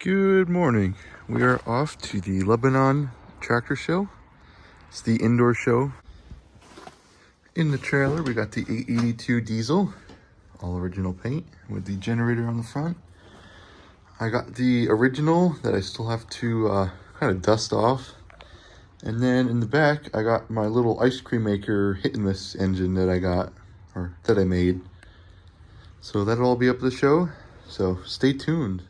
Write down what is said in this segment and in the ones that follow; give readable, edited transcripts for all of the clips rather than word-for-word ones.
Good morning. We are off to the Lebanon tractor show. It's the indoor show. In the trailer, we got the 882 diesel, all original paint with the generator on the front. I got the original that I still have to kind of dust off. And then in the back, I got my little ice cream maker hit and miss engine that I made. So that'll all be up the show. So stay tuned.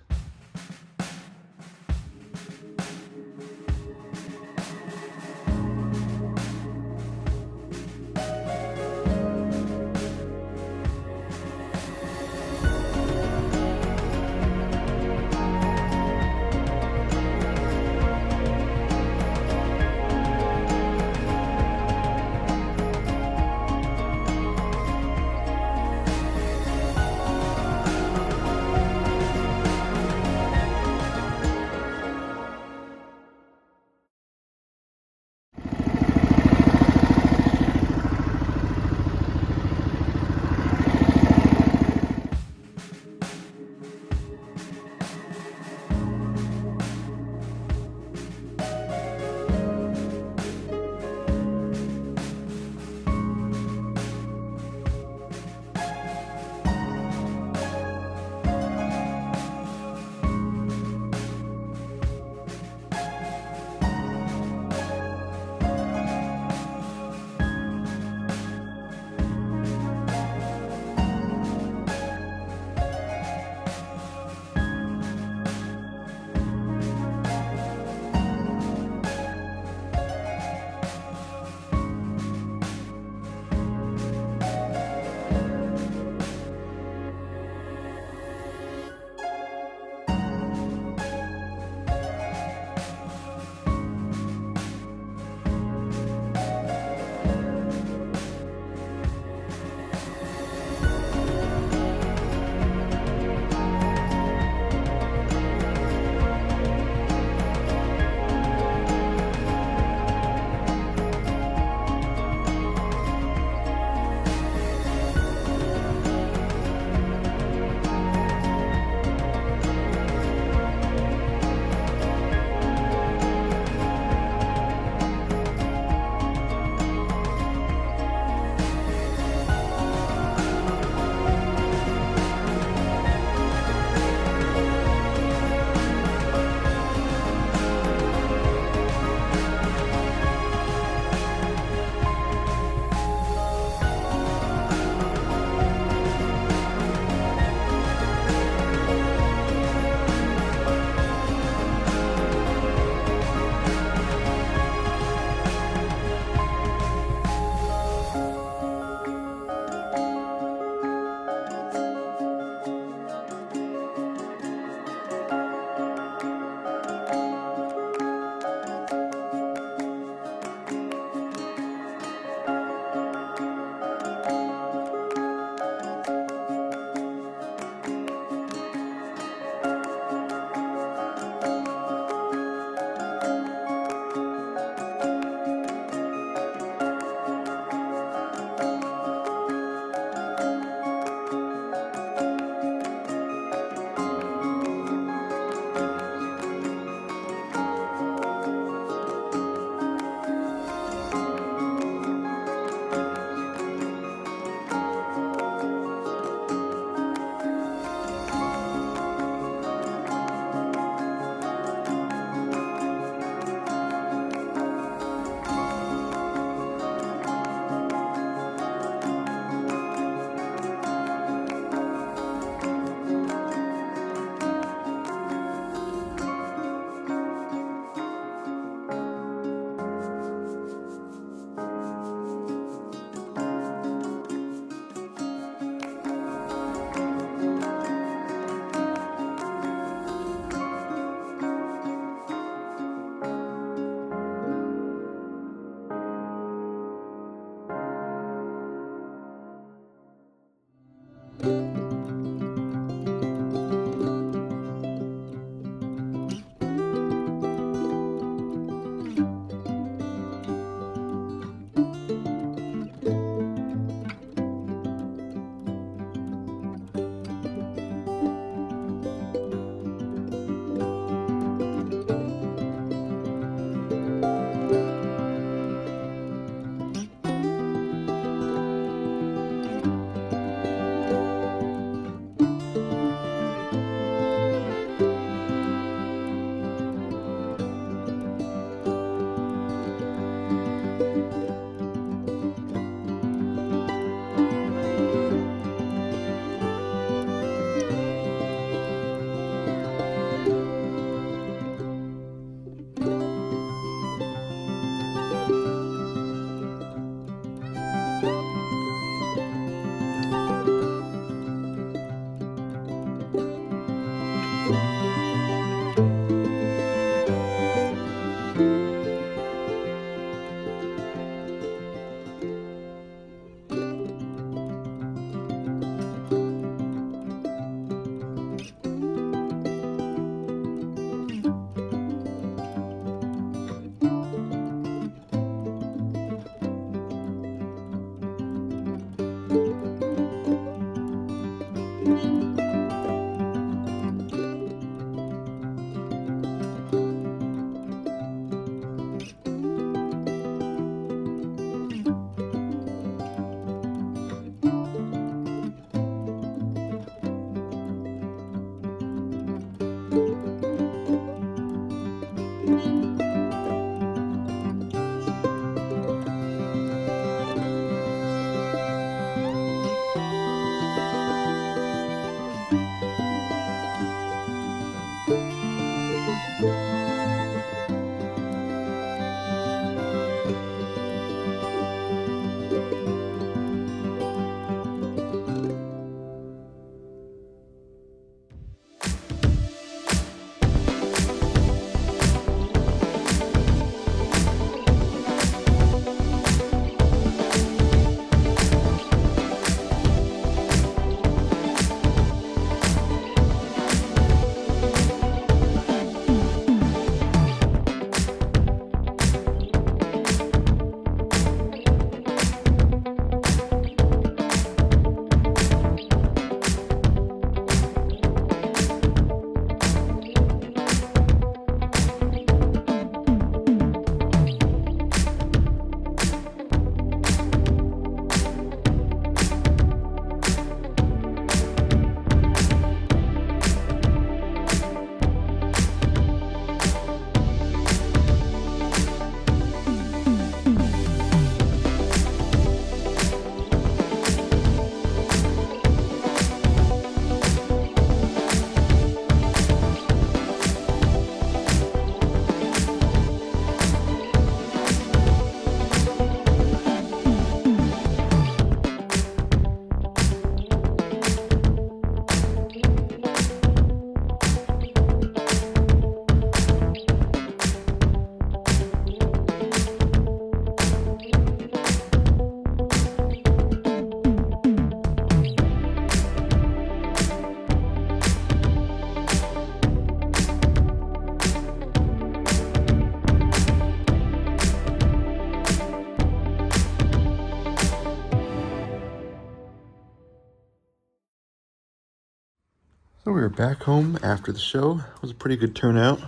So we were back home after the show. It was a pretty good turnout.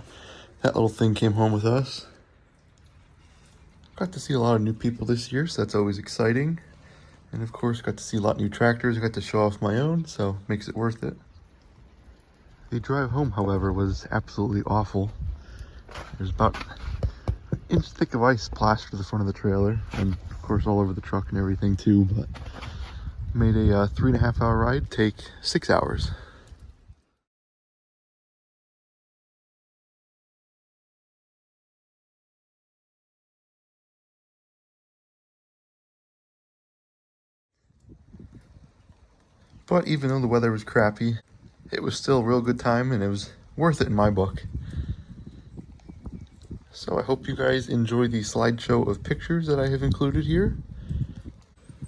That little thing came home with us. Got to see a lot of new people this year, so that's always exciting. And of course, got to see a lot of new tractors. I got to show off my own, so makes it worth it. The drive home, however, was absolutely awful. There's about an inch thick of ice plastered to the front of the trailer, and of course all over the truck and everything too, but made a 3.5 hour ride take 6 hours. But even though the weather was crappy, it was still a real good time, and it was worth it in my book. So I hope you guys enjoy the slideshow of pictures that I have included here.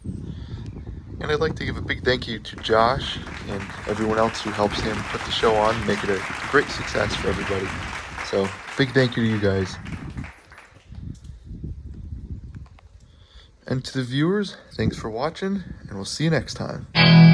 And I'd like to give a big thank you to Josh and everyone else who helps him put the show on and make it a great success for everybody. So big thank you to you guys. And to the viewers, thanks for watching, and we'll see you next time.